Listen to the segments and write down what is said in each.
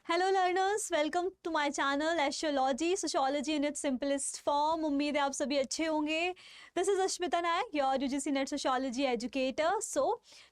Hello learners, welcome to my channel astrology sociology in its simplest form. उम्मीद है आप सभी अच्छे होंगे। This is Ashmita Nayak, your UGC NET sociology educator. So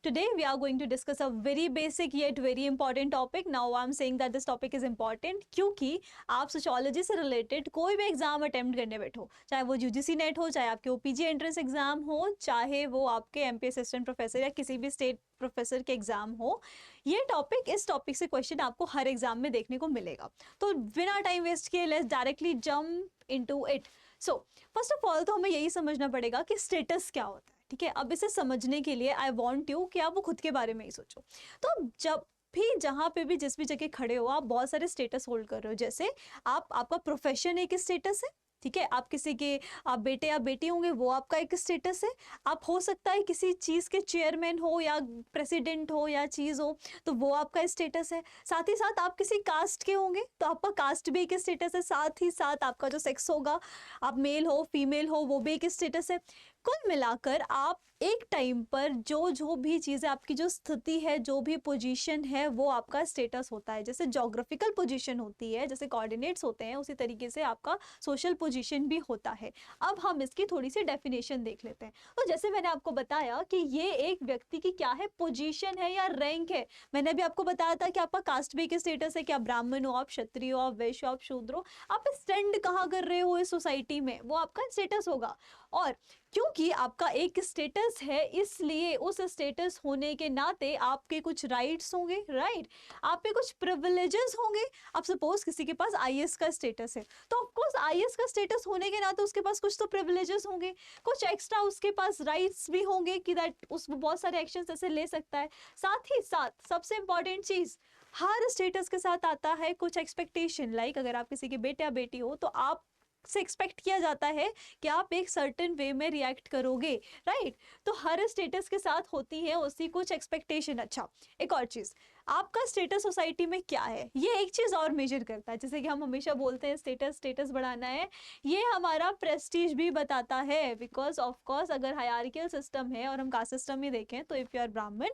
today we are going to discuss a very basic yet very important topic. Now I am saying that this topic is important क्योंकि आप sociology से related कोई भी exam attempt करने बैठो, चाहे वो UGC net हो, चाहे आपके ओपीजी एंट्रेंस एग्जाम हो, चाहे वो आपके एमपी असिस्टेंट प्रोफेसर या किसी भी स्टेट प्रोफेसर के एग्जाम हो, ये टॉपिक इस टॉपिक से क्वेश्चन आपको हर एग्जाम में देखने को मिलेगा। तो बिना टाइम वेस्ट किए let's directly jump into it. So first of all तो हमें यही समझना पड़ेगा कि स्टेटस क्या होता है। ठीक है, अब इसे समझने के लिए आई वांट यू कि आप वो खुद के बारे में ही सोचो। तो जब भी जहाँ पे भी जिस भी जगह खड़े हो, आप बहुत सारे स्टेटस होल्ड कर रहे हो। जैसे आपका प्रोफेशन एक स्टेटस है, ठीक है, आप किसी के आप बेटे या बेटी होंगे, वो आपका एक स्टेटस है। आप हो सकता है किसी चीज़ के चेयरमैन हो या प्रेसिडेंट हो या चीज़ हो, तो वो आपका स्टेटस है। साथ ही साथ आप किसी कास्ट के होंगे तो आपका कास्ट भी एक स्टेटस है। साथ ही साथ आपका जो सेक्स होगा, आप मेल हो फीमेल हो, वो भी एक स्टेटस है। कुल मिलाकर आप एक टाइम पर जो भी चीज़ें, आपकी जो स्थिति है, जो भी पोजीशन है, वो आपका स्टेटस होता है। जैसे ज्योग्राफिकल पोजीशन होती है, जैसे कोऑर्डिनेट्स होते हैं, उसी तरीके से आपका सोशल पोजीशन भी होता है। अब हम इसकी थोड़ी सी डेफिनेशन देख लेते हैं। तो जैसे मैंने आपको बताया कि ये एक व्यक्ति की क्या है, पोजीशन है या रैंक है। मैंने भी आपको बताया था कि आपका कास्ट भी एक स्टेटस है कि आप ब्राह्मण हो, आप क्षत्रिय हो, आप वैश्य हो, आप शूद्र हो, आप स्टैंड कहाँ कर रहे हो इस सोसाइटी में, वो आपका स्टेटस होगा। और क्योंकि आपका एक स्टेटस है, इसलिए उस स्टेटस होने के नाते आपके कुछ राइट्स होंगे, राइट, आप पे कुछ प्रिविलेजेस होंगे। अब सपोज किसी के पास आईएएस का स्टेटस है, तो ऑफकोर्स आईएएस का स्टेटस होने के नाते उसके पास कुछ तो प्रिविलेजेस होंगे, कुछ एक्स्ट्रा उसके पास राइट्स भी होंगे कि दैट उस बहुत सारे एक्शंस ऐसे ले सकता है। साथ ही साथ सबसे इंपॉर्टेंट चीज, हर स्टेटस के साथ आता है कुछ एक्सपेक्टेशन। लाइक अगर आप किसी के बेटे या बेटी हो, तो आप से एक्सपेक्ट किया जाता है कि आप एक सर्टेन वे में रिएक्ट करोगे, राइट। तो हर स्टेटस के साथ होती है उसकी कुछ एक्सपेक्टेशन। अच्छा, एक और चीज, आपका स्टेटस सोसाइटी में क्या है, ये एक चीज और मेजर करता है। जैसे कि हम हमेशा बोलते हैं स्टेटस स्टेटस बढ़ाना है, ये हमारा प्रेस्टीज भी बताता है। बिकॉज ऑफ कोर्स अगर हायरार्कियल सिस्टम है और हम कास्ट सिस्टम ही देखें, तो इफ यू आर ब्राह्मण,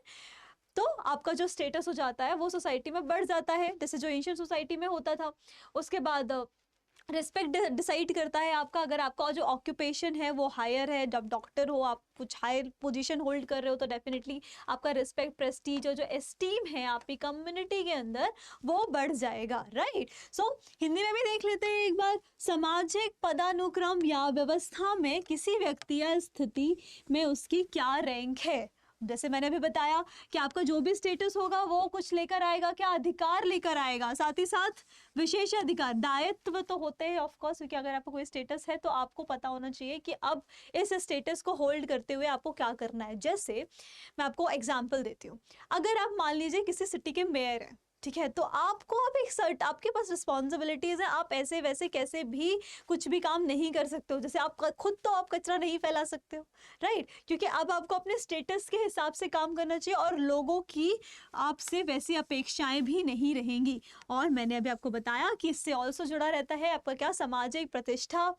तो आपका जो स्टेटस हो जाता है वो सोसाइटी में बढ़ जाता है, जैसे जो एंशिएंट सोसाइटी में होता था। उसके बाद रिस्पेक्ट डिसाइड करता है आपका, अगर आपका जो ऑक्यूपेशन है वो हायर है, जब डॉक्टर हो, आप कुछ हायर पोजीशन होल्ड कर रहे हो, तो डेफिनेटली आपका रिस्पेक्ट, प्रेस्टीज और जो एस्टीम है आपकी कम्युनिटी के अंदर, वो बढ़ जाएगा, राइट। सो हिंदी में भी देख लेते हैं एक बार। सामाजिक पदानुक्रम या व्यवस्था में किसी व्यक्ति या स्थिति में उसकी क्या रैंक है। जैसे मैंने भी बताया कि आपका जो भी स्टेटस होगा वो कुछ लेकर आएगा, क्या अधिकार लेकर आएगा, साथ ही साथ विशेष अधिकार, दायित्व तो होते हैं ऑफ कोर्स, क्योंकि अगर आपका कोई स्टेटस है तो आपको पता होना चाहिए कि अब इस स्टेटस को होल्ड करते हुए आपको क्या करना है। जैसे मैं आपको एग्जांपल देती हूँ, अगर आप मान लीजिए किसी सिटी के मेयर हैं, ठीक है, तो आपको अब एक सर्ट, आपके पास रिस्पॉन्सिबिलिटीज है, आप ऐसे वैसे कैसे भी कुछ भी काम नहीं कर सकते हो। जैसे आप खुद तो आप कचरा नहीं फैला सकते हो, राइट, क्योंकि अब आपको अपने स्टेटस के हिसाब से काम करना चाहिए और लोगों की आपसे वैसी अपेक्षाएं भी नहीं रहेंगी। और मैंने अभी आपको बताया कि इससे ऑल्सो जुड़ा रहता है आपका क्या, सामाजिक प्रतिष्ठा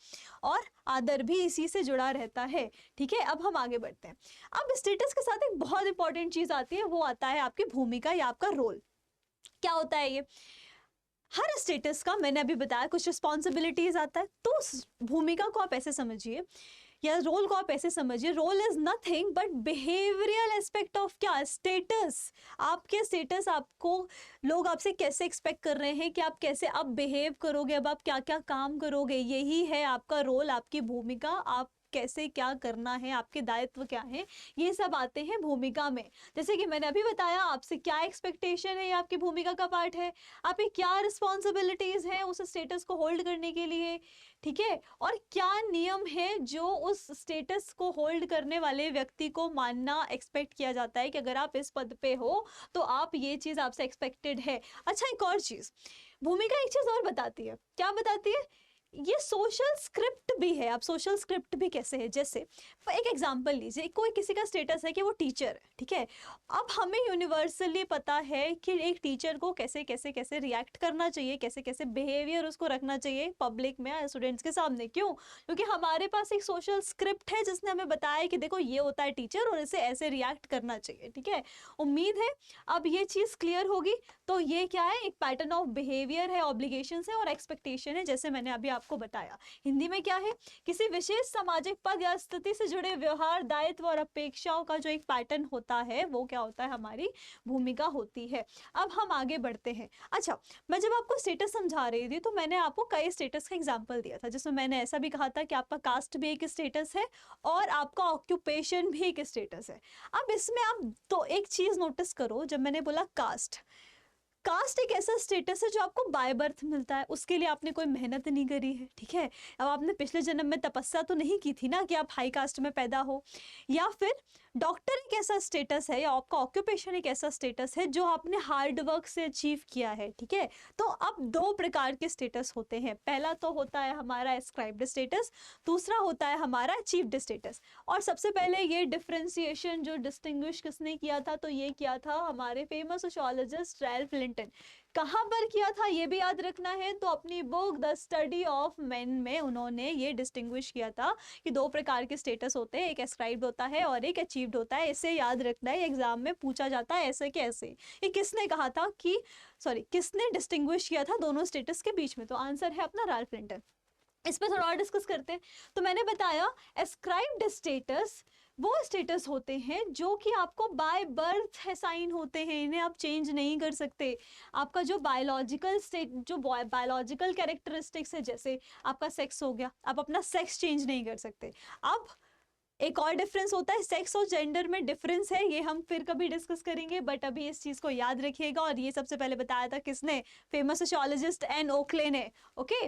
और आदर भी इसी से जुड़ा रहता है। ठीक है, अब हम आगे बढ़ते हैं। अब स्टेटस के साथ एक बहुत इंपॉर्टेंट चीज आती है, वो आता है आपकी भूमिका या आपका रोल। क्या होता है ये, हर स्टेटस का मैंने अभी बताया कुछ रिस्पॉन्सिबिलिटीज आता है, तो उस भूमिका को आप ऐसे समझिए या रोल को आप ऐसे समझिए, role is nothing but behavioural aspect of क्या, स्टेटस। आपके स्टेटस, आपको लोग आपसे कैसे एक्सपेक्ट कर रहे हैं कि आप कैसे अब बिहेव करोगे, अब आप क्या क्या काम करोगे, यही है आपका रोल, आपकी भूमिका, आप कैसे क्या करना है, आपके दायित्व क्या है, ये सब आते हैं भूमिका में। जैसे कि मैंने अभी बताया आपसे क्या एक्सपेक्टेशन है, ये आपकी भूमिका का पार्ट है, आपकी क्या रिस्पॉन्सिबिलिटीज हैं उस स्टेटस को होल्ड करने के लिए, ठीक है, और क्या नियम है जो उस स्टेटस को होल्ड करने वाले व्यक्ति को मानना एक्सपेक्ट किया जाता है कि अगर आप इस पद पे हो तो आप ये चीज आपसे एक्सपेक्टेड है। अच्छा, एक और चीज भूमिका एक चीज और बताती है, क्या बताती है ये सोशल स्क्रिप्ट भी है। अब सोशल स्क्रिप्ट भी कैसे है, जैसे एक एग्जांपल लीजिए, कोई किसी का स्टेटस है कि वो टीचर है, ठीक है। अब हमें यूनिवर्सली पता है कि एक टीचर को कैसे कैसे कैसे रिएक्ट करना चाहिए, कैसे कैसे बिहेवियर उसको रखना चाहिए पब्लिक में, स्टूडेंट्स के सामने। क्यों? क्योंकि हमारे पास एक सोशल स्क्रिप्ट है जिसने हमें बताया कि देखो ये होता है टीचर और इसे ऐसे रिएक्ट करना चाहिए, ठीक है। उम्मीद है अब ये चीज़ क्लियर होगी। तो ये क्या है, एक पैटर्न ऑफ बिहेवियर है, ऑब्लिगेशन है और एक्सपेक्टेशन है, जैसे मैंने अभी आपको बताया। हिंदी में क्या है, किसी विशेष सामाजिक पद या स्थिति से जुड़े व्यवहार, दायित्व और अपेक्षाओं का जो एक पैटर्न होता है वो क्या होता है, हमारी भूमिका होती है। अब हम आगे बढ़ते हैं। अच्छा, मैं जब आपको स्टेटस समझा रही थी तो मैंने आपको कई स्टेटस का एग्जांपल दिया था, जिसमें मैंने ऐसा भी कहा था कि आपका कास्ट भी एक स्टेटस है और आपका ऑक्यूपेशन भी एक स्टेटस है। अब इसमें आप तो एक चीज नोटिस करो, जब मैंने बोला कास्ट, कास्ट एक ऐसा स्टेटस है जो आपको बाय बर्थ मिलता है, उसके लिए आपने कोई मेहनत नहीं करी है, ठीक है। अब आपने पिछले जन्म में तपस्या तो नहीं की थी ना कि आप हाई कास्ट में पैदा हो। या फिर डॉक्टर एक ऐसा स्टेटस है या आपका ऑक्यूपेशन एक ऐसा स्टेटस है जो आपने हार्ड वर्क से अचीव किया है, ठीक है। तो अब दो प्रकार के स्टेटस होते हैं, पहला तो होता है हमारा एस्क्राइब्ड स्टेटस, दूसरा होता है हमारा अचीव्ड स्टेटस। और सबसे पहले ये डिफरेंशिएशन जो डिस्टिंग्विश किसने किया था, तो ये किया था हमारे फेमस सोशियोलॉजिस्ट रैल्फ लिंटन। कहाँ पर किया था ये भी याद रखना है, तो अपनी book the study of main में उन्होंने ये डिस्टिंग्विश किया था कि दो प्रकार के स्टेटस होते हैं, एक एस्क्राइब्ड होता है और एक अचीव्ड होता है। इसे याद रखना है, एग्जाम में पूछा जाता है ऐसे के ऐसे। ये किसने कहा था कि किसने डिस्टिंग्विश किया था दोनों स्टेटस के बीच में, तो आंसर है अपना रैल्फ लिंटन। इस पर थोड़ा और डिस्कस करते हैं। तो मैंने बताया एस्क्राइब्ड स्टेटस वो स्टेटस होते हैं जो कि आपको बाय बर्थ असाइन होते हैं, इन्हें आप चेंज नहीं कर सकते। आपका जो बायोलॉजिकल स्टेट, जो बायोलॉजिकल कैरेक्टरिस्टिक्स है, जैसे आपका सेक्स हो गया, आप अपना सेक्स चेंज नहीं कर सकते। अब एक और डिफरेंस होता है, सेक्स और जेंडर में डिफरेंस है, ये हम फिर कभी डिस्कस करेंगे, बट अभी इस चीज को याद रखिएगा। और ये सबसे पहले बताया था किसने, फेमस सोशियोलॉजिस्ट एन ओक्ले ने। ओके,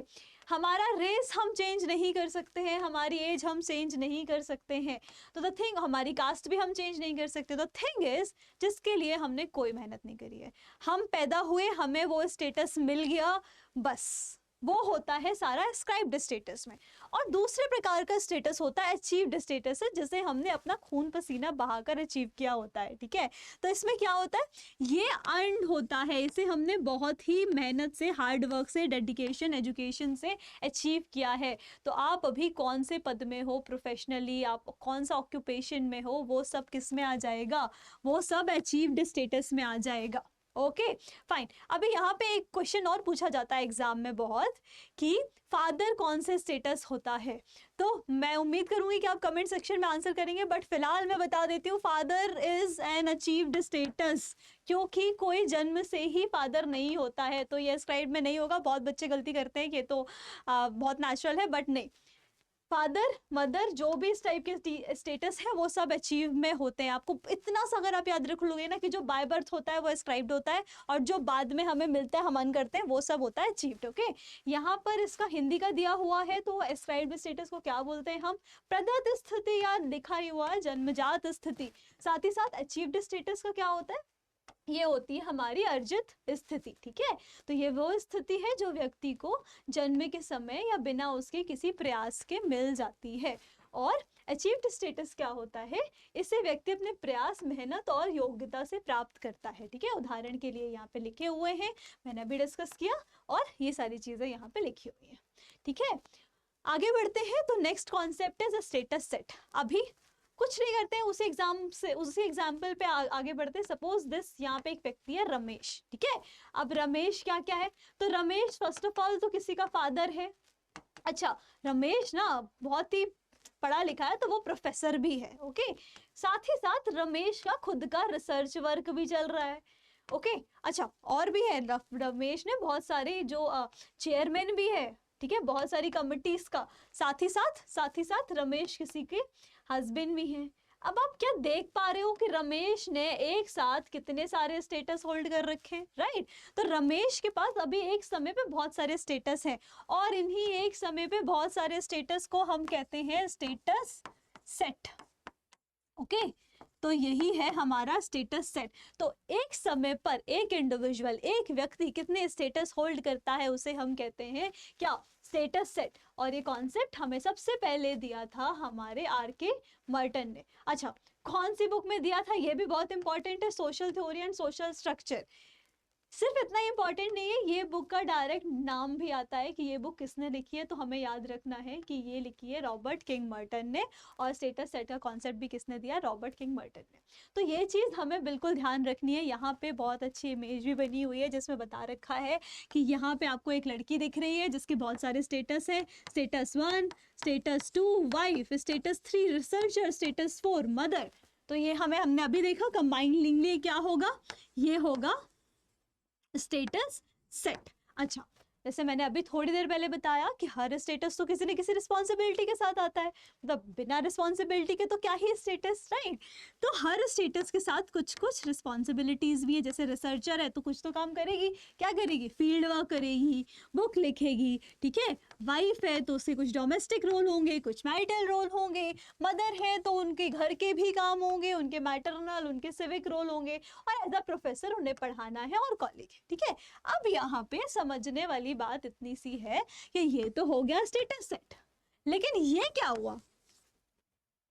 हमारा रेस हम चेंज नहीं कर सकते हैं, हमारी एज हम चेंज नहीं कर सकते हैं, तो द थिंग, हमारी कास्ट भी हम चेंज नहीं कर सकते। द थिंग इज, जिसके लिए हमने कोई मेहनत नहीं करी है, हम पैदा हुए, हमें वो स्टेटस मिल गया, बस वो होता है सारा एस्क्राइब्ड स्टेटस में। और दूसरे प्रकार का स्टेटस होता है अचीव्ड स्टेटस है, जिसे हमने अपना खून पसीना बहाकर अचीव किया होता है, ठीक है। तो इसमें क्या होता है, ये अर्न्ड होता है, इसे हमने बहुत ही मेहनत से, हार्ड वर्क से, डेडिकेशन, एजुकेशन से अचीव किया है। तो आप अभी कौन से पद में हो प्रोफेशनली, आप कौन सा ऑक्यूपेशन में हो, वो सब किस में आ जाएगा, वो सब अचीव्ड स्टेटस में आ जाएगा। Okay fine. अभी यहाँ पे एक क्वेश्चन और पूछा जाता है एग्जाम में बहुत, कि फादर कौन से स्टेटस होता है। तो मैं उम्मीद करूंगी कि आप कमेंट सेक्शन में आंसर करेंगे, बट फिलहाल मैं बता देती हूँ, father is an achieved status, क्योंकि कोई जन्म से ही फादर नहीं होता है। तो ये स्लाइड में नहीं होगा, बहुत बच्चे गलती करते हैं कि तो बहुत नेचुरल है, बट नहीं, फादर मदर जो भी इस टाइप के स्टेटस है वो सब अचीव में होते हैं। आपको इतना सा अगर आप याद रख लोगे ना कि जो बाय बर्थ होता है वो एस्क्राइब्ड होता है, और जो बाद में हमें मिलता है, हम अर्न करते हैं, वो सब होता है अचीव्ड। ओके, यहाँ पर इसका हिंदी का दिया हुआ है, तो एस्क्राइब्ड स्टेटस को क्या बोलते हैं हम, प्रदत्त स्थिति या लिखा हुआ जन्मजात स्थिति। साथ ही साथ अचीव्ड स्टेटस का क्या होता है, ये होती है हमारी अर्जित स्थिति, ठीक है। तो ये वो स्थिति है जो व्यक्ति को जन्म के समय या बिना उसके किसी प्रयास के मिल जाती है। और अचीव्ड स्टेटस क्या होता है, इसे व्यक्ति अपने प्रयास, मेहनत और योग्यता से प्राप्त करता है, ठीक है। उदाहरण के लिए यहाँ पे लिखे हुए हैं, मैंने अभी डिस्कस किया, और ये सारी चीजें यहाँ पे लिखी हुई हैं, ठीक है। आगे बढ़ते हैं, तो नेक्स्ट कॉन्सेप्ट है स्टेटस सेट। अभी कुछ नहीं करते हैं, उसी एग्जाम्पल पे आगे बढ़ते हैं। सपोज दिस, यहाँ पे एक व्यक्ति है रमेश, ठीक है। अब रमेश क्या क्या है, तो रमेश फर्स्ट ऑफ ऑल तो किसी का फादर है। अच्छा, रमेश ना बहुत ही पढ़ा लिखा है, तो वो प्रोफेसर भी है। ओके, साथ ही साथ रमेश का खुद का रिसर्च वर्क भी चल रहा है। ओके, अच्छा और भी है, रमेश ने बहुत सारे जो चेयरमैन भी है, ठीक है, बहुत सारी कमिटीज का। साथ ही साथ रमेश किसी के हस्बैंड भी हैं। अब आप क्या देख पा रहे हो कि रमेश ने एक साथ कितने सारे स्टेटस होल्ड कर रखे हैं, राइट। तो रमेश के पास अभी एक समय पे बहुत सारे स्टेटस हैं, और इन्हीं एक समय पे बहुत सारे स्टेटस को हम कहते हैं स्टेटस सेट। ओके, तो यही है हमारा स्टेटस सेट। तो एक समय पर एक इंडिविजुअल, एक व्यक्ति कितने स्टेटस होल्ड करता है, उसे हम कहते हैं क्या, स्टेटस सेट। और ये कॉन्सेप्ट हमें सबसे पहले दिया था हमारे R.K. मर्टन ने। अच्छा, कौन सी बुक में दिया था ये भी बहुत इंपॉर्टेंट है, social theory and social structure. सिर्फ इतना ही इंपॉर्टेंट नहीं है, ये बुक का डायरेक्ट नाम भी आता है कि ये बुक किसने लिखी है, तो हमें याद रखना है कि ये लिखी है रॉबर्ट किंग मर्टन ने, और स्टेटस सेट का कॉन्सेप्ट भी किसने दिया, रॉबर्ट किंग मर्टन ने। तो ये चीज़ हमें बिल्कुल ध्यान रखनी है। यहाँ पे बहुत अच्छी इमेज भी बनी हुई है जिसमें बता रखा है कि यहाँ पे आपको एक लड़की दिख रही है जिसके बहुत सारे स्टेटस है, status 1, status 2 wife, status 3 researcher, status 4 mother. तो ये हमने अभी देखा कंबाइनली क्या होगा, ये होगा स्टेटस सेट। अच्छा, जैसे मैंने अभी थोड़ी देर पहले बताया कि हर स्टेटस तो किसी न किसी रिस्पॉन्सिबिलिटी के साथ आता है, मतलब बिना रिस्पॉन्सिबिलिटी के तो क्या ही स्टेटस, राइट। तो हर स्टेटस के साथ कुछ कुछ रिस्पॉन्सिबिलिटीज भी है। जैसे रिसर्चर है तो कुछ तो काम करेगी, क्या करेगी, फील्ड वर्क करेगी, बुक लिखेगी, ठीक है। वाइफ है तो उसके कुछ डोमेस्टिक रोल होंगे, कुछ मैरिटल रोल होंगे। मदर है तो उनके घर के भी काम होंगे, उनके मैटरनल, उनके सिविक रोल होंगे, और एज अ प्रोफेसर उन्हें पढ़ाना है और कॉलेज, ठीक है। अब यहाँ पे समझने वाली बात इतनी सी है कि ये तो हो गया स्टेटस सेट, लेकिन ये क्या हुआ,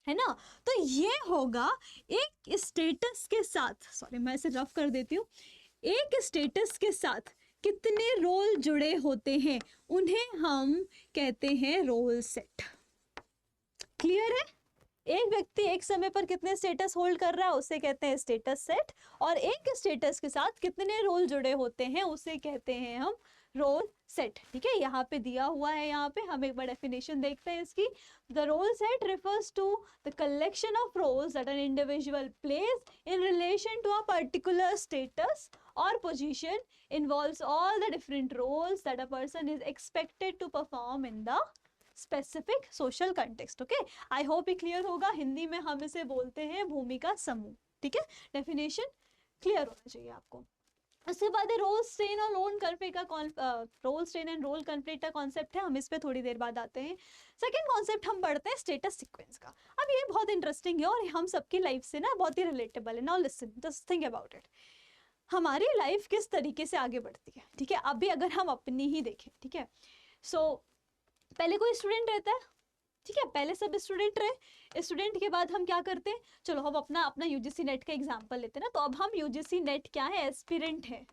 है ना। तो ये होगा एक स्टेटस के साथ, सॉरी मैं इसे रफ कर देती हूँ, एक स्टेटस के साथ कितने रोल जुड़े होते हैं उन्हें हम कहते हैं रोल सेट। क्लियर है। एक व्यक्ति एक समय पर कितने स्टेटस होल्ड कर रहा है उसे कहते हैं स्टेटस सेट, और एक स्टेटस के साथ कितने रोल जुड़े होते हैं उसे कहते हैं हम रोल सेट, ठीक है। यहाँ पे दिया हुआ है, यहाँ पे हम एक बार डेफिनेशन देखते हैं इसकी। The role set refers to the collection of roles that an individual plays in relation to a particular status or position, involves all the different roles that a person is expected to perform in the specific social context. Okay, I hope ये clear होगा। हिंदी में हम इसे बोलते हैं भूमिका समूह, ठीक है। डेफिनेशन क्लियर होना चाहिए आपको। उसके बाद रोल स्ट्रेन और रोल कॉन्फ्लिक्ट का role strain and role conflict का कॉन्सेप्ट है, हम इस पे थोड़ी देर बाद आते हैं। सेकंड कॉन्सेप्ट हम पढ़ते हैं स्टेटस सीक्वेंस का। अब ये बहुत इंटरेस्टिंग है और हम सबकी लाइफ से ना बहुत ही रिलेटेबल है। Now listen, just think about it. हमारी लाइफ किस तरीके से आगे बढ़ती है, ठीक है। अभी अगर हम अपनी ही देखें, ठीक है, सो पहले कोई स्टूडेंट रहता है, ठीक है, पहले सब स्टूडेंट रहे। स्टूडेंट के बाद हम क्या करते हैं, चलो हम अपना यूजीसी नेट का एग्जांपल लेते हैं ना। तो अब हम यूजीसी नेट क्या है, एस्पिरेंट है,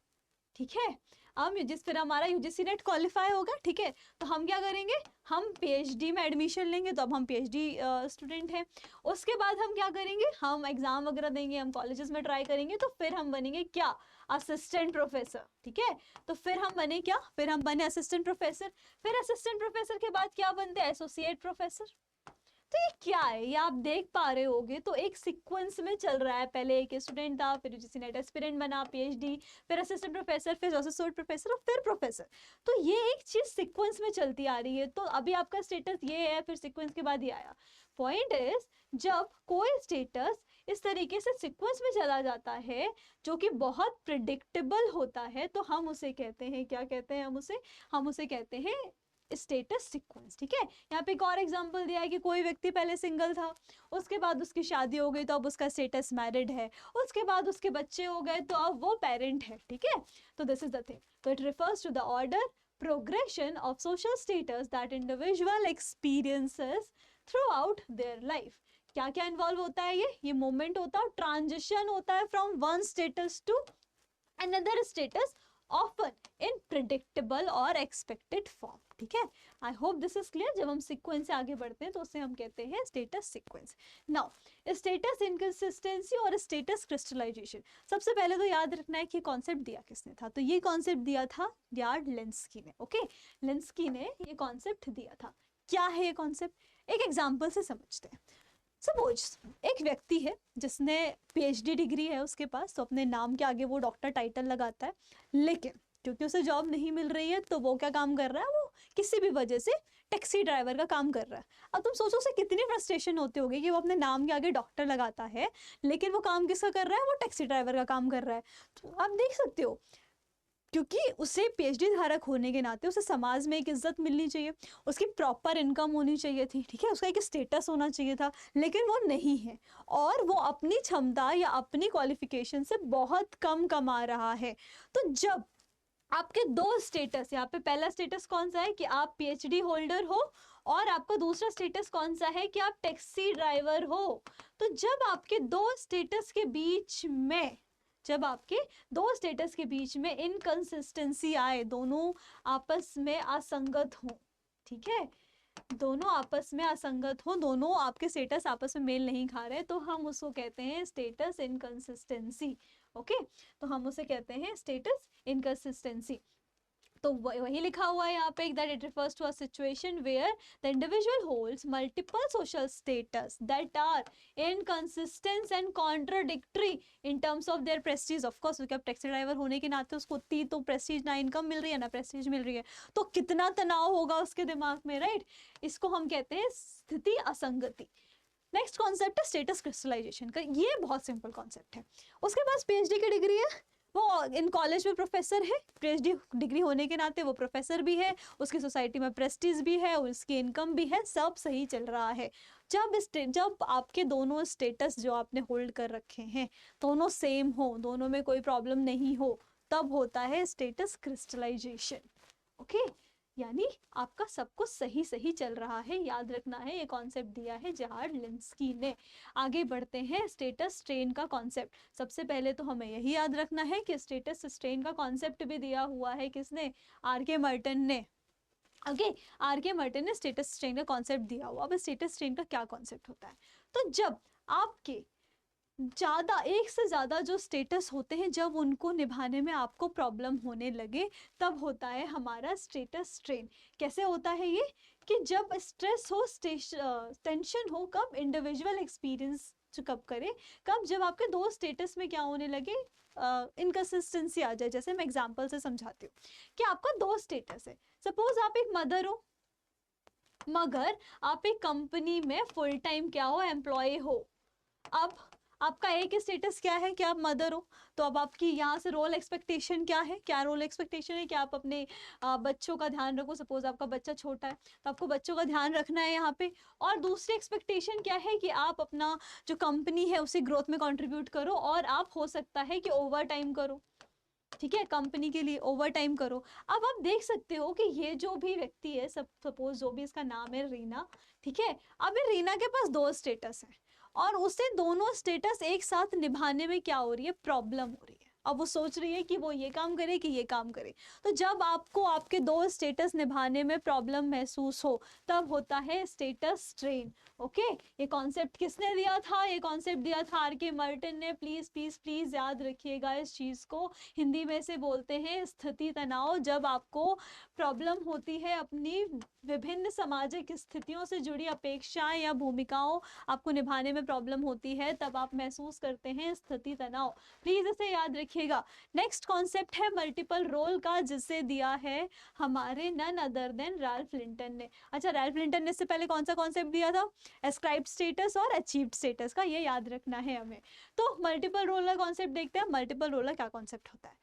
ठीक है। हम फिर हमारा यूजीसी नेट क्वालिफाई होगा, ठीक है। तो हम क्या करेंगे, हम पीएचडी में एडमिशन लेंगे, तो अब हम पीएचडी स्टूडेंट हैं। उसके बाद हम क्या करेंगे, हम एग्जाम वगैरह देंगे, हम कॉलेजेस में ट्राई करेंगे, तो फिर हम बनेंगे क्या, असिस्टेंट प्रोफेसर, ठीक है। तो फिर हम बने क्या, फिर हम बने असिस्टेंट प्रोफेसर। फिर असिस्टेंट प्रोफेसर के बाद क्या बनते हैं, एसोसिएट प्रोफेसर। तो ये क्या है, ये आप देख पा रहे होगे, तो एक सीक्वेंस में चल रहा है। पहले एक स्टूडेंट था, फिर यूजीसी नेट एस्पिरेंट बना, पीएचडी, फिर असिस्टेंट प्रोफेसर, फिर एसोसिएट प्रोफेसर और फिर प्रोफेसर। तो ये एक चीज सीक्वेंस में चलती आ रही है। तो अभी आपका स्टेटस ये है, फिर सीक्वेंस के बाद ये आया। पॉइंट इज, जब कोई स्टेटस इस तरीके से सीक्वेंस में चला जाता है जो कि बहुत प्रिडिक्टेबल होता है, तो हम उसे कहते हैं, क्या कहते हैं हम उसे कहते हैं स्टेटस सीक्वेंस, ठीक है। यहाँ पे एक और एग्जांपल दिया है कि कोई व्यक्ति पहले सिंगल था, उसके बाद उसकी शादी हो गई तो अब उसका स्टेटस मैरिड है, उसके बाद उसके बच्चे हो गए तो अब वो पेरेंट है, ठीक है। तो दिस इज द थिंग। तो it refers to the order progression of social status that individual experiences throughout their life. क्या क्या इन्वॉल्व होता है, ये मोमेंट होता है, ट्रांजिशन होता है from one status to another status, often in predictable और एक्सपेक्टेड फॉर्म, ठीक है। I hope this is clear. जब हम सीक्वेंस से आगे बढ़ते हैं तो उसे हम कहते हैं status sequence. Now status inconsistency और स्टेटस क्रिस्टलाइजेशन। सबसे पहले तो याद रखना है कि कॉन्सेप्ट दिया किसने था, तो ये कॉन्सेप्ट दिया था लियार्ड लेंस्की ने। ओके, लेंस्की ने ये कॉन्सेप्ट दिया था। क्या है ये कॉन्सेप्ट, एक एग्जाम्पल से समझते हैं। सपोज एक व्यक्ति है जिसने पीएचडी डिग्री है उसके पास, तो अपने नाम के आगे वो डॉक्टर टाइटल लगाता है, लेकिन क्योंकि उसे जॉब नहीं मिल रही है तो वो क्या काम कर रहा है, वो किसी भी वजह से टैक्सी ड्राइवर का काम कर रहा है। अब तुम सोचो उसे कितनी फ्रस्ट्रेशन होती होगी कि वो अपने नाम के आगे डॉक्टर लगाता है, लेकिन वो काम किसका कर रहा है, वो टैक्सी ड्राइवर का काम कर रहा है। तो आप देख सकते हो, क्योंकि उसे पीएचडी धारक होने के नाते उसे समाज में एक इज्जत मिलनी चाहिए, उसकी प्रॉपर इनकम होनी चाहिए थी, ठीक है, उसका एक स्टेटस होना चाहिए था, लेकिन वो नहीं है और वो अपनी क्षमता या अपनी क्वालिफिकेशन से बहुत कम कमा रहा है। तो जब आपके दो स्टेटस, यहाँ पे पहला स्टेटस कौन सा है कि आप पीएचडी होल्डर हो, और आपका दूसरा स्टेटस कौन सा है कि आप टैक्सी ड्राइवर हो। तो जब आपके दो स्टेटस के बीच में, जब आपके दो स्टेटस के बीच में इनकंसिस्टेंसी आए, दोनों आपस में असंगत हो, ठीक है, दोनों आपस में असंगत हो, दोनों आपके स्टेटस आपस में मेल नहीं खा रहे, तो हम उसको कहते हैं स्टेटस इनकंसिस्टेंसी। ओके, तो हम उसे कहते हैं स्टेटस इनकंसिस्टेंसी। तो वही लिखा हुआ है यहाँ पे that it refers to a situation where the individual holds multiple social status that are inconsistent and contradictory in terms of their prestige. Of course, क्योंकि अब टैक्सी ड्राइवर होने के नाते उसको उतनी तो प्रेस्टीज ना इनकम मिल रही है ना प्रेस्टीज मिल रही है, तो कितना तनाव होगा उसके दिमाग में, राइट? इसको हम कहते हैं स्थिति असंगति। नेक्स्ट कॉन्सेप्ट है स्टेटस क्रिस्टलाइजेशन का। ये बहुत सिंपल कॉन्सेप्ट है। उसके पास पीएचडी की डिग्री है, वो इन कॉलेज में प्रोफेसर है, पीएचडी डिग्री होने के नाते वो प्रोफेसर भी है, उसकी सोसाइटी में प्रेस्टीज भी है, उसकी इनकम भी है, सब सही चल रहा है। जब आपके दोनों स्टेटस जो आपने होल्ड कर रखे हैं दोनों सेम हो, दोनों में कोई प्रॉब्लम नहीं हो, तब होता है स्टेटस क्रिस्टलाइजेशन। ओके, यानी आपका सब कुछ सही सही चल रहा है। याद रखना है, ये कॉन्सेप्ट दिया है जेरार्ड लिन्स्की ने। आगे बढ़ते हैं स्टेटस स्ट्रेन का कॉन्सेप्ट। सबसे पहले तो हमें यही याद रखना है कि स्टेटस स्ट्रेन का कॉन्सेप्ट भी दिया हुआ है किसने? आर.के. मर्टन ने। Okay, R K. मर्टन ने स्टेटस स्ट्रेन का कॉन्सेप्ट दिया हुआ। अब स्टेटस स्ट्रेन का क्या कॉन्सेप्ट होता है? तो जब आपके ज़्यादा, एक से ज़्यादा जो स्टेटस होते हैं, जब उनको निभाने में आपको प्रॉब्लम होने लगे, तब होता है हमारा स्टेटस स्ट्रेन। कैसे होता है ये? कि जब स्ट्रेस हो, टेंशन हो, कब? इंडिविजुअल एक्सपीरियंस कब करे? कब? जब आपके दो स्टेटस में क्या होने लगे? इनकंसिस्टेंसी आ जाए। जैसे मैं एग्जांपल से समझाती हूँ कि आपका दो स्टेटस है। सपोज आप एक मदर हो, मगर आप एक कंपनी में फुल टाइम क्या हो? एम्प्लॉय हो। अब आपका एक स्टेटस क्या है कि आप मदर हो, तो अब आपकी यहाँ से रोल एक्सपेक्टेशन क्या है? क्या रोल एक्सपेक्टेशन है कि आप अपने बच्चों का ध्यान रखो। सपोज आपका बच्चा छोटा है तो आपको बच्चों का ध्यान रखना है यहाँ पे। और दूसरी एक्सपेक्टेशन क्या है कि आप अपना जो कंपनी है उसी ग्रोथ में कंट्रीब्यूट करो, और आप हो सकता है कि ओवर टाइम करो, ठीक है, कंपनी के लिए ओवर टाइम करो। अब आप देख सकते हो कि ये जो भी व्यक्ति है, सपोज जो भी इसका नाम है रीना, ठीक है, अब ये रीना के पास दो स्टेटस है, और उसे दोनों स्टेटस एक साथ निभाने में क्या हो रही है? प्रॉब्लम हो रही है। अब वो सोच रही है कि वो ये काम करे कि ये काम करे। तो जब आपको आपके दो स्टेटस निभाने में प्रॉब्लम महसूस हो, तब होता है स्टेटस स्ट्रेन। ओके, ये कॉन्सेप्ट किसने दिया था? ये कॉन्सेप्ट दिया था आर.के. मर्टन ने। प्लीज प्लीज प्लीज याद रखिएगा इस चीज को। हिंदी में से बोलते हैं स्थिति तनाव। जब आपको प्रॉब्लम होती है अपनी विभिन्न सामाजिक स्थितियों से जुड़ी अपेक्षाएं या भूमिकाओं आपको निभाने में प्रॉब्लम होती है, तब आप महसूस करते हैं स्थिति तनाव। प्लीज इसे याद रखिएगा। नेक्स्ट कॉन्सेप्ट है मल्टीपल रोल का, जिसे दिया है हमारे none other than Ralph Linton ने। अच्छा, रैल्फ लिंटन ने इससे पहले कौन सा कॉन्सेप्ट दिया था? एस्क्राइब्ड स्टेटस और अचीव्ड स्टेटस का, ये याद रखना है हमें। तो मल्टीपल रोल का कॉन्सेप्ट देखते हैं। मल्टीपल रोल का क्या कॉन्सेप्ट होता है,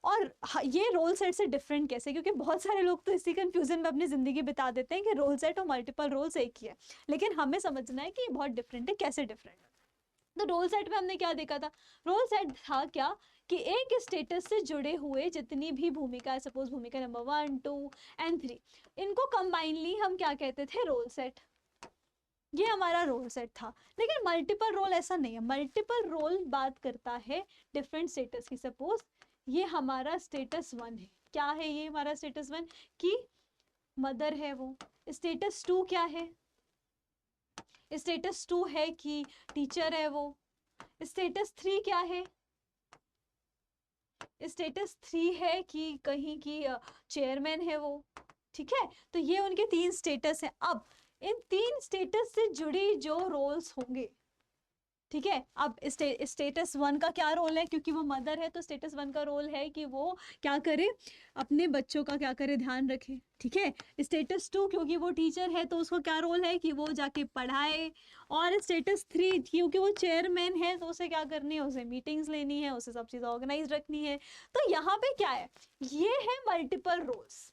और ये रोल सेट से डिफरेंट कैसे? क्योंकि बहुत सारे लोग तो इसी कंफ्यूजन में अपनी जिंदगी बिता देते हैं कि रोल सेट और मल्टीपल रोल्स एक ही है, लेकिन हमें समझना है कि ये बहुत डिफरेंट है। कैसे डिफरेंट है? तो रोल सेट में हमने क्या देखा था? रोल सेट था क्या कि एक स्टेटस से जुड़े हुए जितनी भी भूमिका है, सपोज भूमिका नंबर 1, 2 एंड 3, इनको कंबाइनली हम क्या कहते थे? Role set. ये हमारा रोल सेट था। लेकिन मल्टीपल रोल ऐसा नहीं है। मल्टीपल रोल बात करता है डिफरेंट स्टेटस की। सपोज ये हमारा स्टेटस 1 है। क्या है ये हमारा स्टेटस 1? कि मदर है वो। स्टेटस 2 क्या है? स्टेटस 2 है कि टीचर है वो। स्टेटस 3 क्या है? स्टेटस 3 है कि कहीं की चेयरमैन है वो। ठीक है, तो ये उनके 3 स्टेटस है। अब इन 3 स्टेटस से जुड़ी जो रोल्स होंगे, ठीक है, अब स्टेटस 1 का क्या रोल है? क्योंकि वो मदर है तो स्टेटस 1 का रोल है कि वो क्या करे? अपने बच्चों का क्या करे? ध्यान रखे। ठीक है, स्टेटस 2 क्योंकि वो टीचर है तो उसको क्या रोल है? कि वो जाके पढ़ाए। और स्टेटस 3 क्योंकि वो चेयरमैन है तो उसे क्या करनी है? उसे मीटिंग्स लेनी है, उसे सब चीज़ ऑर्गेनाइज रखनी है। तो यहाँ पे क्या है? ये है मल्टीपल रोल्स।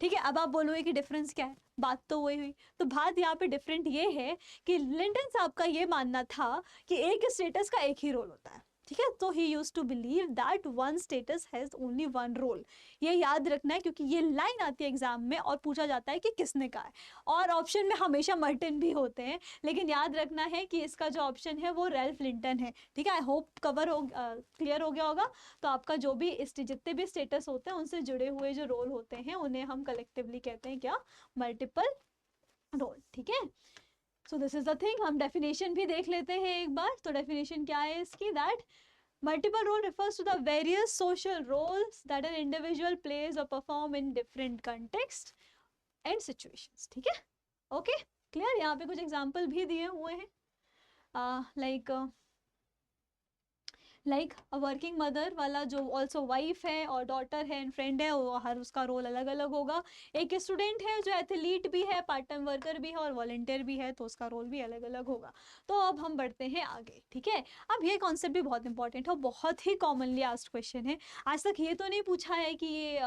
ठीक है, अब आप बोलोगे कि डिफरेंस क्या है? बात तो वही हुई। तो बात यहाँ पे डिफरेंट ये है कि लिंटन साहब का ये मानना था कि एक स्टेटस का एक ही रोल होता है। ठीक है। तो he used to believe that one status has only one role. ये याद रखना है क्योंकि ये लाइन आती है एग्जाम में और पूछा जाता है कि किसने कहा है, और ऑप्शन में हमेशा मर्टिन भी होते हैं, लेकिन याद रखना है कि इसका जो ऑप्शन है वो रैल्फ लिंटन है। ठीक है, आई होप क्लियर हो गया होगा। तो आपका जो भी जितने भी स्टेटस होते हैं उनसे जुड़े हुए जो रोल होते हैं उन्हें हम कलेक्टिवली कहते हैं क्या, मल्टीपल रोल। ठीक है, so this is the thing. हम डेफिनेशन भी देख लेते हैं एक बार। तो डेफिनेशन क्या है इसकी, that multiple role refers to the various social roles that an individual plays or perform in different context and situations। ठीक है, ओके क्लियर। यहाँ पे कुछ एग्जाम्पल भी दिए हुए हैं, लाइक अ वर्किंग मदर वाला जो ऑल्सो वाइफ है और डॉटर है एंड फ्रेंड है, वो हर उसका रोल अलग अलग होगा। एक स्टूडेंट है जो एथलीट भी है, पार्ट टाइम वर्कर भी है और वॉलंटियर भी है, तो उसका रोल भी अलग अलग होगा। तो अब हम बढ़ते हैं आगे। ठीक है, अब ये कॉन्सेप्ट भी बहुत इंपॉर्टेंट है, बहुत ही कॉमनली आस्क्ड क्वेश्चन है। आज तक ये तो नहीं पूछा है कि ये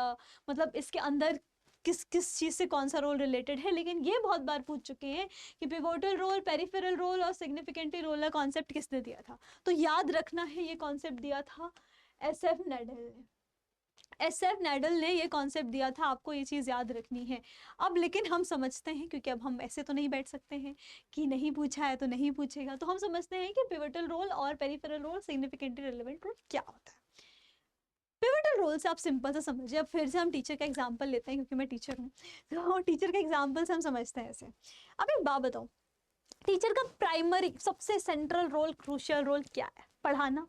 मतलब इसके अंदर किस किस चीज़ से कौन सा रोल रिलेटेड है, लेकिन ये बहुत बार पूछ चुके हैं कि पिवोटल रोल, पेरिफेरल रोल और सिग्निफिकेंटली रोल का कॉन्सेप्ट किसने दिया था। तो याद रखना है ये कॉन्सेप्ट दिया था SF नैडल ने। SF नैडल ने ये कॉन्सेप्ट दिया था, आपको ये चीज़ याद रखनी है। अब लेकिन हम समझते हैं, क्योंकि अब हम ऐसे तो नहीं बैठ सकते हैं कि नहीं पूछा है तो नहीं पूछेगा, तो हम समझते हैं कि पिवोटल रोल और peripheral role, significantly relevant role क्या होता है। पिवोटल रोल से आप सिंपल से समझिए। अब फिर से हम टीचर का एग्जांपल लेते हैं, क्योंकि मैं टीचर हूँ, तो टीचर के एग्जांपल से हम समझते हैं ऐसे। अब एक बात बताओ, टीचर का प्राइमरी सबसे सेंट्रल रोल, क्रूशियल रोल क्या है? पढ़ाना।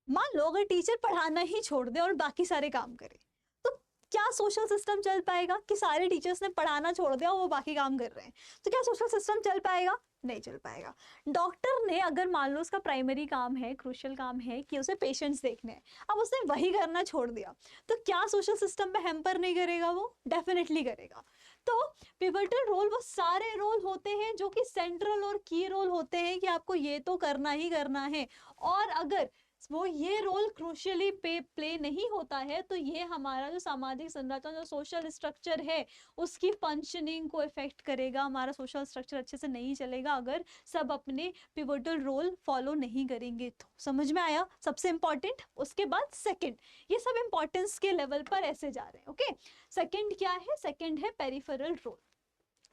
मान लो अगर टीचर पढ़ाना ही छोड़ दे और बाकी सारे काम करे, तो क्या सोशल सिस्टम चल पाएगा? कि सारे टीचर्स ने पढ़ाना छोड़ दिया और वो बाकी काम कर रहे हैं, तो क्या सोशल सिस्टम चल पाएगा? नहीं चल पाएगा। डॉक्टर ने अगर मान लो उसका प्राइमरी काम है, क्रूशियल काम है कि उसे पेशेंट्स देखने हैं, अब उसने वही करना छोड़ दिया, तो क्या सोशल सिस्टम में हैम्पर नहीं करेगा? वो डेफिनेटली करेगा। तो पिवोटल रोल वो सारे रोल होते हैं जो कि सेंट्रल और की रोल होते हैं कि आपको ये तो करना ही करना है, और अगर वो ये रोल क्रूशियली प्ले नहीं होता है तो ये हमारा जो सामाजिक संरचना, जो सोशल स्ट्रक्चर है, उसकी फंक्शनिंग को इफेक्ट करेगा। हमारा सोशल स्ट्रक्चर अच्छे से नहीं चलेगा अगर सब अपने पिवोटल रोल फॉलो नहीं करेंगे। तो समझ में आया? सबसे इंपॉर्टेंट। उसके बाद सेकंड, ये सब इंपॉर्टेंस के लेवल पर ऐसे जा रहे हैं। ओके, सेकंड क्या है? सेकंड है पेरिफेरल रोल।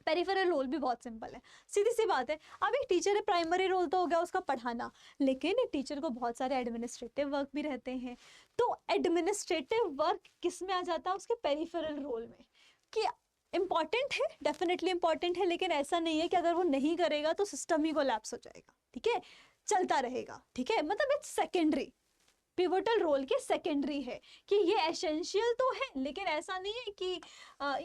पेरिफेरल रोल भी बहुत सिंपल है, सीधी सी बात है। अब एक टीचर है, प्राइमरी रोल तो हो गया उसका पढ़ाना, लेकिन एक टीचर को बहुत सारे एडमिनिस्ट्रेटिव वर्क भी रहते हैं। तो एडमिनिस्ट्रेटिव वर्क किस में आ जाता है? उसके पेरिफेरल रोल में। कि इंपॉर्टेंट है, डेफिनेटली इंपॉर्टेंट है, लेकिन ऐसा नहीं है कि अगर वो नहीं करेगा तो सिस्टम ही कोलैप्स हो जाएगा। ठीक है, चलता रहेगा। ठीक है, मतलब इट्स सेकेंडरी, पिवोटल रोल के सेकेंडरी है कि ये एसेंशियल तो है, लेकिन ऐसा नहीं है कि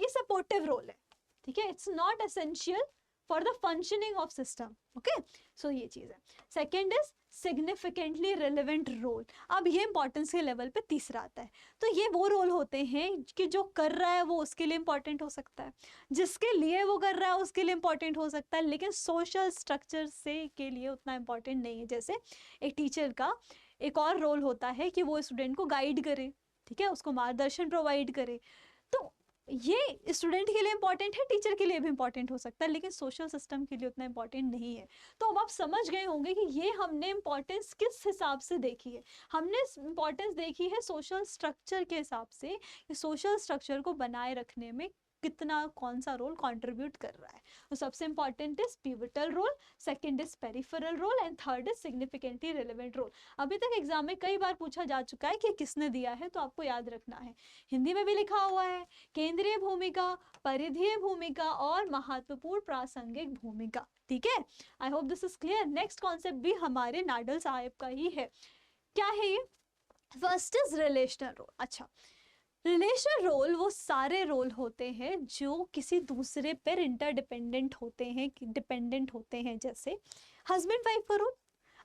ये सपोर्टिव रोल है। ठीक है, it's not essential for the functioning of system. Okay, so ये चीज है। Second is significantly relevant role. अब ये इंपॉर्टेंस के लेवल पे तीसरा आता है। तो ये वो रोल होते हैं कि जो कर रहा है वो उसके लिए इंपॉर्टेंट हो सकता है, जिसके लिए वो कर रहा है उसके लिए इंपॉर्टेंट हो सकता है, लेकिन सोशल स्ट्रक्चर से के लिए उतना इंपॉर्टेंट नहीं है। जैसे एक टीचर का एक और रोल होता है कि वो स्टूडेंट को गाइड करे, ठीक है, उसको मार्गदर्शन प्रोवाइड करे। तो ये स्टूडेंट के लिए इंपॉर्टेंट है, टीचर के लिए भी इंपॉर्टेंट हो सकता है, लेकिन सोशल सिस्टम के लिए उतना इंपॉर्टेंट नहीं है। तो अब आप समझ गए होंगे कि ये हमने इंपॉर्टेंस किस हिसाब से देखी है। हमने इंपॉर्टेंस देखी है सोशल स्ट्रक्चर के हिसाब से, कि सोशल स्ट्रक्चर को बनाए रखने में कितना कौन सा रोल कंट्रीब्यूट कर रहा है। तो सबसे important is pivotal role, second is peripheral role and third is significantly relevant role. अभी तक एग्जाम में कई बार पूछा जा चुका है कि किसने दिया है, तो आपको याद रखना है। हिंदी में भी लिखा हुआ है, केंद्रीय भूमिका, परिधीय भूमिका और महत्वपूर्ण प्रासंगिक भूमिका। ठीक है, I hope this is clear. Next concept भी हमारे नाडल साहब का ही है। क्या है ये? First is relational role. अच्छा, रिलेशनल रोल वो सारे रोल होते हैं जो किसी दूसरे पर इंटरडिपेंडेंट होते हैं, डिपेंडेंट होते हैं। जैसे हस्बैंड वाइफ का रोल।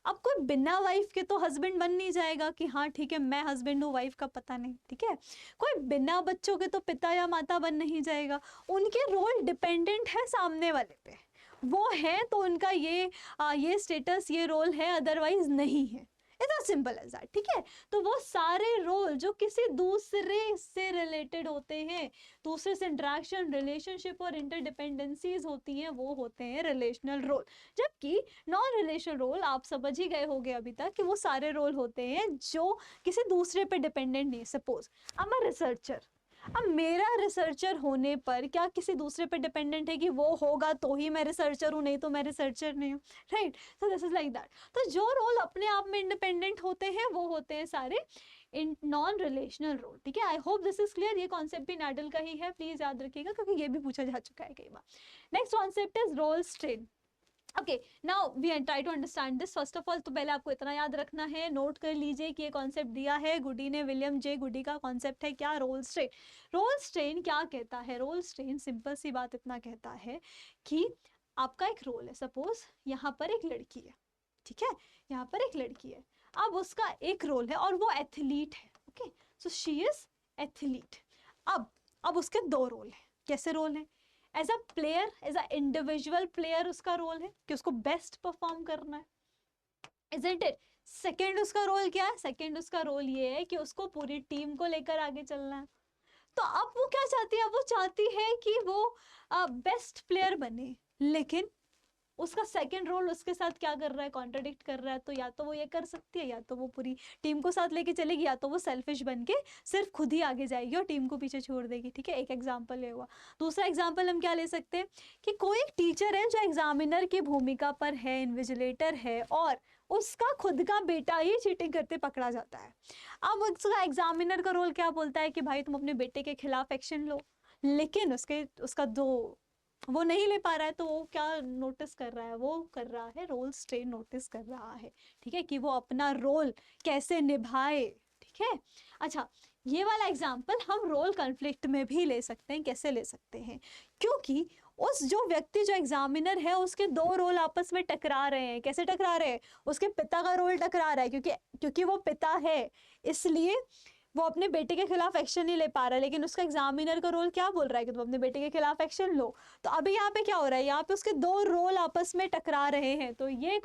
अब कोई बिना वाइफ के तो हस्बैंड बन नहीं जाएगा कि हाँ ठीक है मैं हस्बैंड हूँ, वाइफ का पता नहीं। ठीक है, कोई बिना बच्चों के तो पिता या माता बन नहीं जाएगा। उनके रोल डिपेंडेंट है सामने वाले पे, वो है तो उनका ये स्टेटस, ये रोल है, अदरवाइज नहीं है। इट्स सिंपल एज दैट, ठीक है। तो वो सारे रोल जो किसी दूसरे से रिलेटेड होते हैं, दूसरे से इंटरेक्शन, रिलेशनशिप और इंटरडिपेंडेंसीज होती हैं, वो होते हैं रिलेशनल रोल। जबकि नॉन रिलेशनल रोल आप समझ ही गए होंगे अभी तक कि वो सारे रोल होते हैं जो किसी दूसरे पे डिपेंडेंट नहीं। Suppose I am a researcher, अब मेरा रिसर्चर होने पर क्या किसी दूसरे पे डिपेंडेंट है कि वो होगा तो ही मैं रिसर्चर हूँ, नहीं तो मैं रिसर्चर नहीं हूँ, right. So this is like that. तो जो रोल अपने आप में इंडिपेंडेंट होते हैं वो होते हैं सारे इन नॉन रिलेशनल रोल, ठीक है। I hope this is clear. ये कॉन्सेप्ट भी नैडल का ही है, प्लीज याद रखिएगा क्योंकि ये भी पूछा जा चुका है कई बार। Next concept is role strain. Okay, now we try to understand this. First of all तो पहले आपको इतना याद रखना है, नोट कर लीजिए कि ये कॉन्सेप्ट दिया है गुडी ने, विलियम जे गुडी का कॉन्सेप्ट है क्या, रोल स्ट्रेन। रोल स्ट्रेन क्या कहता है? रोल स्ट्रेन सिंपल सी बात इतना कहता है कि आपका एक रोल है। सपोज यहाँ पर एक लड़की है, ठीक है, यहाँ पर एक लड़की है, अब उसका एक रोल है और वो एथलीट है। Okay, so she is athlete. अब उसके दो रोल है। कैसे रोल है? As a player, as a individual player उसका रोल है कि उसको बेस्ट परफॉर्म करना है, इजंट इट। सेकेंड उसका रोल क्या है? सेकेंड उसका रोल ये है कि उसको पूरी टीम को लेकर आगे चलना है। तो अब वो क्या चाहती है? वो चाहती है कि वो बेस्ट प्लेयर बने, लेकिन उसका सेकंड रोल उसके साथ क्या कर रहा है? कॉन्ट्रडिक्ट कर रहा है। तो या तो वो ये कर सकती है, या तो वो पूरी टीम को साथ लेके चलेगी, या तो वो सेल्फिश बन के सिर्फ खुद ही आगे जाएगी और टीम को पीछे छोड़ देगी, ठीक है। एक एग्जाम्पल ये हुआ। दूसरा एग्जाम्पल हम क्या ले सकते हैं कि कोई एक टीचर है जो एग्जामिनर की भूमिका पर है, इन्विजिलेटर है, और उसका खुद का बेटा ही चीटिंग करते पकड़ा जाता है। अब उसका एग्जामिनर का रोल क्या बोलता है कि भाई तुम अपने बेटे के खिलाफ एक्शन लो, लेकिन उसका वो नहीं ले पा रहा है। तो वो क्या नोटिस कर रहा है? वो कर रहा है रोल स्ट्रेन नोटिस कर रहा है, ठीक है, कि वो अपना रोल कैसे निभाए, ठीक है। अच्छा, ये वाला एग्जाम्पल हम रोल कॉन्फ्लिक्ट में भी ले सकते हैं। कैसे ले सकते हैं? क्योंकि उस जो व्यक्ति, जो एग्जामिनर है, उसके दो रोल आपस में टकरा रहे हैं। कैसे टकरा रहे हैं? उसके पिता का रोल टकरा रहा है, क्योंकि वो पिता है, इसलिए वो अपने बेटे के खिलाफ एक्शन नहीं ले पा रहा है। लेकिन उसका एग्जामिनर का रोल क्या बोल रहा है कि तुम अपने बेटे के खिलाफ एक्शन लो। तो अभी यहाँ पे क्या हो रहा है? यहाँ पे उसके दो रोल आपस में टकरा रहे हैं। तो ये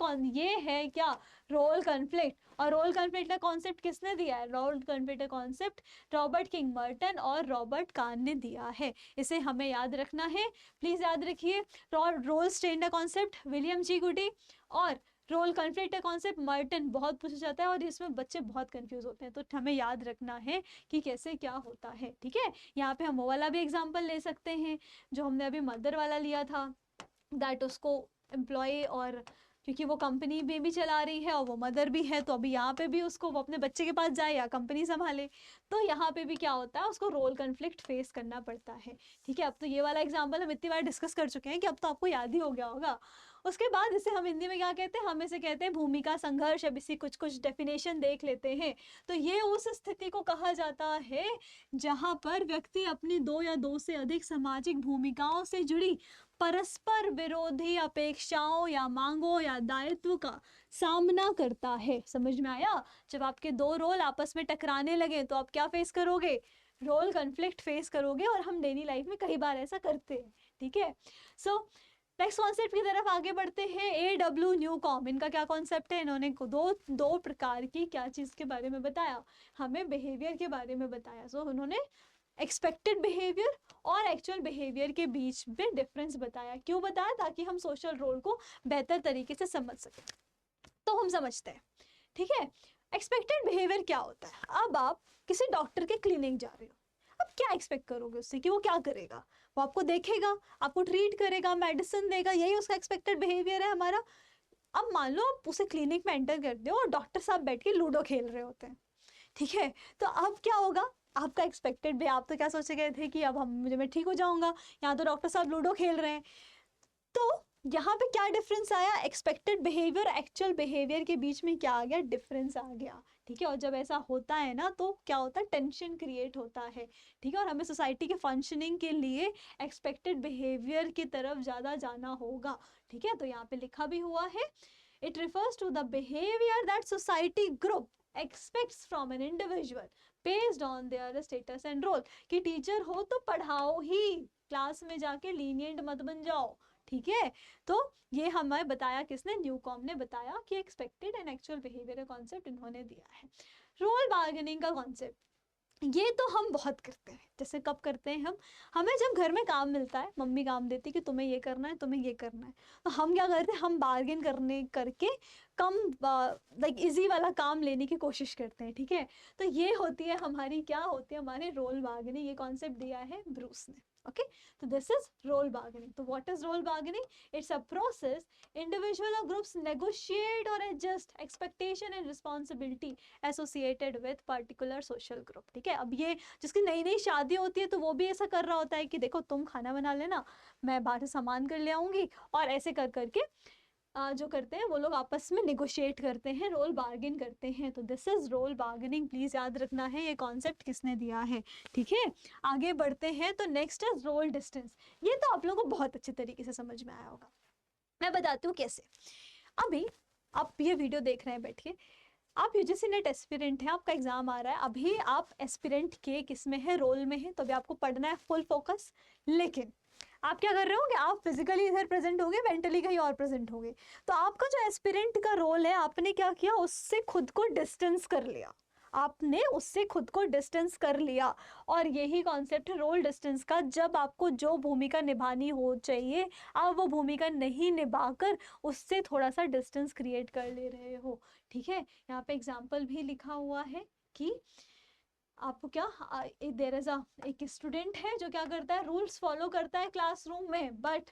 है क्या? Role conflict. और रोल कॉन्फ्लिक्ट का कॉन्सेप्ट किसने दिया है? रोल कॉन्फ्लिक्ट का कॉन्सेप्ट रॉबर्ट किंग मर्टन और रॉबर्ट कान ने दिया है। इसे हमें याद रखना है, प्लीज याद रखिए। रोल स्ट्रेन का कॉन्सेप्ट विलियम जी गुडी, और रोल कॉन्फ्लिक्ट का कॉन्सेप्ट मर्टन। बहुत पूछा जाता है और इसमें बच्चे बहुत कंफ्यूज होते हैं, तो हमें याद रखना है कि कैसे क्या होता है, ठीक है। यहाँ पे हम वो वाला भी एग्जांपल ले सकते हैं जो हमने अभी मदर वाला लिया था, दैट उसको एम्प्लॉय, और क्योंकि वो कंपनी में भी चला रही है और वो मदर भी है, तो अभी यहाँ पे भी उसको वो अपने बच्चे के पास जाए या कंपनी संभाले। तो यहाँ पे भी क्या होता है? उसको रोल कॉन्फ्लिक्ट फेस करना पड़ता है, ठीक है। अब तो ये वाला एग्जाम्पल हम इतनी बार डिस्कस कर चुके हैं कि अब तो आपको याद ही हो गया होगा। उसके बाद इसे हम हिंदी में क्या कहते हैं? हम इसे कहते हैं भूमिका संघर्ष। अब इसी कुछ डेफिनेशन देख लेते हैं। तो ये उस स्थिति को कहा जाता है जहां पर व्यक्ति अपनी दो या दो से अधिक सामाजिक भूमिकाओं से जुड़ी परस्पर विरोधी अपेक्षाओं या मांगों या दायित्व का सामना करता है। समझ में आया? जब आपके दो रोल आपस में टकराने लगे तो आप क्या फेस करोगे? रोल कॉन्फ्लिक्ट फेस करोगे, और हम डेली लाइफ में कई बार ऐसा करते हैं, ठीक है। सो नेक्स्ट कॉन्सेप्ट की तरफ आगे बढ़ते हैं। A.W. न्यूकॉम, इनका क्या कॉन्सेप्ट है? इन्होंने दो प्रकार की क्या चीज के बारे में बताया? हमें बिहेवियर के बारे में बताया। सो उन्होंने एक्सपेक्टेड बिहेवियर और एक्चुअल बिहेवियर के बीच में डिफरेंस बताया। क्यों बताया? ताकि हम सोशल रोल को बेहतर तरीके से समझ सकें। तो हम समझते हैं, ठीक है। एक्सपेक्टेड बिहेवियर क्या होता है? अब आप किसी डॉक्टर के क्लिनिक जा रहे हो, अब क्या एक्सपेक्ट करोगे उससे कि वो क्या करेगा? वो आपको देखेगा, आपको ट्रीट करेगा, मेडिसिन देगा, यही उसका एक्सपेक्टेड बिहेवियर है हमारा। अब मान लो आप उसे क्लिनिक में एंटर करते हो और डॉक्टर साहब बैठ के लूडो खेल रहे होते हैं, ठीक है। तो अब क्या होगा? आपका एक्सपेक्टेड भी, आप तो क्या सोचे गए थे कि अब मैं ठीक हो जाऊंगा, यहाँ तो डॉक्टर साहब लूडो खेल रहे हैं। तो यहाँ पे क्या डिफरेंस आया? एक्सपेक्टेड बिहेवियर एक्चुअल बिहेवियर के बीच में क्या आ गया? डिफरेंस आ गया, ठीक है। और जब ऐसा होता है ना, तो क्या होता है? टेंशन क्रिएट होता है, ठीक है। और हमें सोसाइटी के फंक्शनिंग के लिए एक्सपेक्टेड बिहेवियर की तरफ ज़्यादा जाना होगा, ठीक है। तो यहाँ पे लिखा भी हुआ है, it refers to the behaviour that society group expects from an individual based on their status and role. कि टीचर हो तो पढ़ाओ ही, क्लास में जाके लीनियंट मत बन जाओ, ठीक है। तो ये हमें बताया किसने, न्यूकॉम ने बताया कि एक्सपेक्टेड एंड एक्चुअल बिहेवियर का कॉन्सेप्ट इन्होंने दिया है। रोल बार्गेनिंग का कॉन्सेप्ट, ये तो हम बहुत करते हैं। जैसे कब करते हैं हम, हमें जब घर में काम मिलता है, मम्मी काम देती है कि तुम्हें ये करना है, तुम्हें ये करना है, तो हम क्या करते हैं, हम बार्गेन करने करके कम लाइक इजी वाला काम लेने की कोशिश करते हैं, ठीक है। तो ये होती है हमारी, क्या होती है हमारी रोल बार्गेनिंग। ये कॉन्सेप्ट दिया है ब्रूस ने, ओके। तो दिस इज रोल बार्गेनिंग। तो what is role bargaining? It's a process individual और ग्रुप्स नेगोशिएट और adjust expectation and responsibility associated with particular social group, ठीक है। अब ये जिसकी नई नई शादी होती है तो वो भी ऐसा कर रहा होता है कि देखो तुम खाना बना लेना, मैं बाहर से सामान कर ले आऊँगी, और ऐसे कर करके जो करते हैं वो लोग आपस में निगोशिएट करते हैं, रोल बार्गेन करते हैं। तो this is role bargaining, please याद रखना है ये कॉन्सेप्ट किसने दिया है, ठीक है। आगे बढ़ते हैं, तो नेक्स्ट इज रोल डिस्टेंस। ये तो आप लोगों को बहुत अच्छे तरीके से समझ में आया होगा, मैं बताती हूँ कैसे। अभी आप ये वीडियो देख रहे हैं बैठ के, आप यूजीसी नेट एस्पिरेंट हैं, आपका एग्जाम आ रहा है, अभी आप एस्पिरेंट के किस में है, रोल में है, तो अभी आपको पढ़ना है फुल फोकस। लेकिन आप क्या कर रहे होंगे, आप फिजिकली इधर प्रेजेंट होंगे, मेंटली कहीं और प्रेजेंट होंगे। तो आपका जो एस्पिरेंट का रोल है, आपने क्या किया, उससे खुद को डिस्टेंस कर लिया, आपने उससे खुद को डिस्टेंस कर लिया। और यही कॉन्सेप्ट है रोल डिस्टेंस का। जब आपको जो भूमिका निभानी हो चाहिए, आप वो भूमिका नहीं निभाकर उससे थोड़ा सा डिस्टेंस क्रिएट कर ले रहे हो, ठीक है। यहाँ पे एग्जाम्पल भी लिखा हुआ है कि आपको क्या, देयर इज एक स्टूडेंट है जो क्या करता है, रूल्स फॉलो करता है क्लासरूम में, बट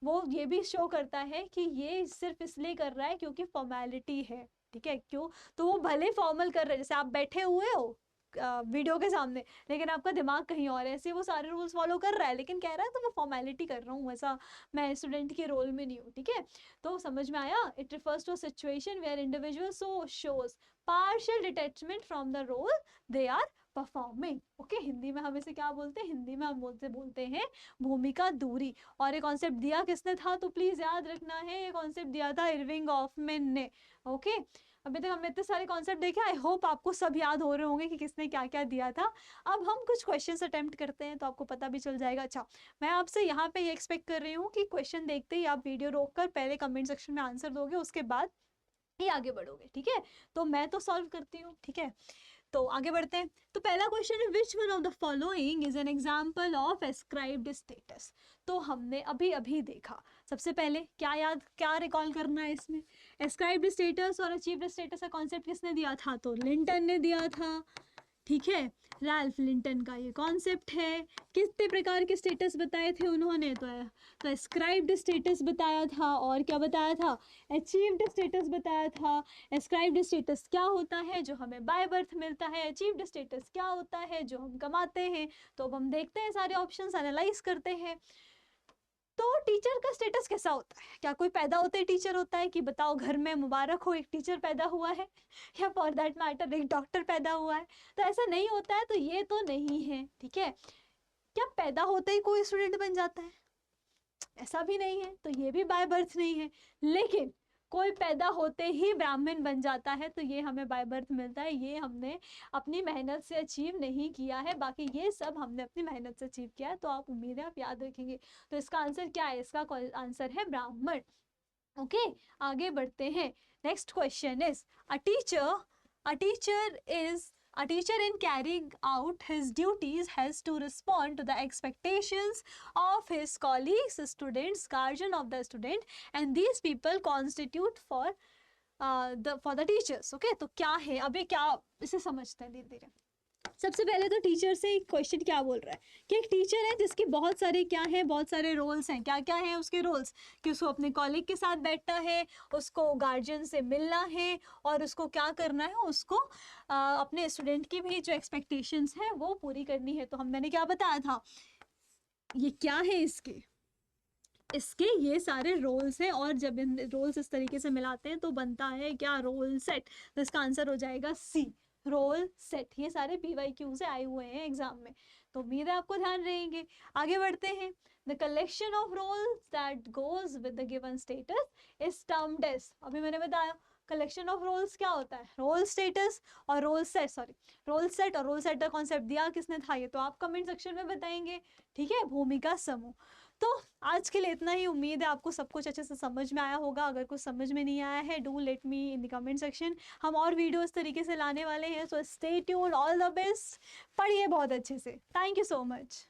वो ये भी शो करता है कि ये सिर्फ इसलिए कर रहा है क्योंकि फॉर्मेलिटी है, ठीक है। क्यों, तो वो भले फॉर्मल कर रहे हैं, जैसे आप बैठे हुए हो वीडियो के सामने, लेकिन आपका दिमाग कहीं और है, ऐसे वो सारे रूल्स फॉलो कर रहा है, लेकिन कह रहा है तो मैं फॉर्मेलिटी कर रहा हूँ, ऐसा मैं स्टूडेंट के रोल में नहीं हूँ, ठीक है। तो समझ में आया, it refers to situation where individual so shows partial detachment from the role they are performing, okay. Hindi में हम इसे क्या बोलते हैं, हिंदी में हम बोलते हैं भूमिका दूरी। और ये कॉन्सेप्ट दिया किसने था, तो प्लीज याद रखना है, ये कॉन्सेप्ट दिया था इरविंग गॉफमैन ने, ओके। अभी तक हमने इतने सारे कॉन्सेप्ट देखे, आई होप आपको सब याद हो रहे होंगे कि किसने क्या क्या दिया था। अब हम कुछ क्वेश्चंस अटेम्प्ट करते हैं तो आपको पता भी चल जाएगा। अच्छा, मैं आपसे यहाँ पे ये एक्सपेक्ट कर रही हूँ कि क्वेश्चन देखते ही आप वीडियो रोककर पहले कमेंट सेक्शन में आंसर दोगे, उसके बाद ही आगे बढ़ोगे, ठीक है। तो मैं तो सॉल्व करती हूँ, ठीक है। तो आगे बढ़ते हैं। तो पहला क्वेश्चन है, which one of the following is an example of ascribed status. तो हमने अभी अभी देखा, सबसे पहले क्या रिकॉल करना है इसमें, एस्क्राइब्ड स्टेटस और अचीव्ड स्टेटस का कॉन्सेप्ट किसने दिया था, तो लिंटन ने दिया था, ठीक है। रैल्फ लिंटन का ये कॉन्सेप्ट है। कितने प्रकार के स्टेटस बताए थे उन्होंने, तो एस्क्राइब्ड स्टेटस बताया था, और क्या बताया था, अचीव्ड स्टेटस बताया था। एस्क्राइब्ड स्टेटस क्या होता है, जो हमें बाय बर्थ मिलता है, अचीव्ड स्टेटस क्या होता है, जो हम कमाते हैं। तो अब हम देखते हैं सारे ऑप्शंस, एनालाइज करते हैं। तो टीचर का स्टेटस कैसा होता है, क्या कोई पैदा होते ही टीचर होता है कि बताओ घर में मुबारक हो एक टीचर पैदा हुआ है, या फॉर दैट मैटर एक डॉक्टर पैदा हुआ है, तो ऐसा नहीं होता है, तो ये तो नहीं है, ठीक है। क्या पैदा होते ही कोई स्टूडेंट बन जाता है, ऐसा भी नहीं है, तो ये भी बाय बर्थ नहीं है। लेकिन कोई पैदा होते ही ब्राह्मण बन जाता है, तो ये हमें बाय बर्थ मिलता है, ये हमने अपनी मेहनत से अचीव नहीं किया है, बाकी ये सब हमने अपनी मेहनत से अचीव किया है। तो आप उम्मीद है आप याद रखेंगे। तो इसका आंसर क्या है, इसका आंसर है ब्राह्मण, ओके। आगे बढ़ते हैं, next question is a teacher is a teacher in carrying out his duties has to respond to the expectations of his colleagues, students, guardian of the student, and these people constitute for the teachers, okay। तो क्या है, अब ये क्या, इसे समझते हैं धीरे धीरे। सबसे पहले तो टीचर से क्वेश्चन क्या बोल रहा है कि एक टीचर है जिसके बहुत सारे क्या है, बहुत सारे रोल्स हैं। क्या क्या है उसके रोल्स, कि उसको अपने कॉलीग के साथ बैठना है, उसको गार्जियन से मिलना है, और उसको क्या करना है, उसको अपने स्टूडेंट की भी जो एक्सपेक्टेशंस हैं वो पूरी करनी है। तो मैंने क्या बताया था, ये क्या है, इसके ये सारे रोल्स हैं, और जब इन रोल्स इस तरीके से मिलाते हैं तो बनता है क्या, रोल सेट। तो इसका आंसर हो जाएगा सी, रोल सेट। ये सारे PYQ से आए हुए हैं एग्जाम में, तो उम्मीद है आपको ध्यान रहेंगे। आगे बढ़ते हैं, the collection of roles that goes with the given status is termed as, अभी मैंने बताया कलेक्शन ऑफ रोल्स क्या होता है, रोल स्टेटस और रोल सेट और रोल सेट का कॉन्सेप्ट दिया किसने था, ये तो आप कमेंट सेक्शन में बताएंगे, ठीक है। भूमिका समूह। तो आज के लिए इतना ही। उम्मीद है आपको सब कुछ अच्छे से समझ में आया होगा। अगर कुछ समझ में नहीं आया है, do let me in the comment section. हम और वीडियो इस तरीके से लाने वाले हैं, so stay tuned. All the best. पढ़िए बहुत अच्छे से। Thank you so much.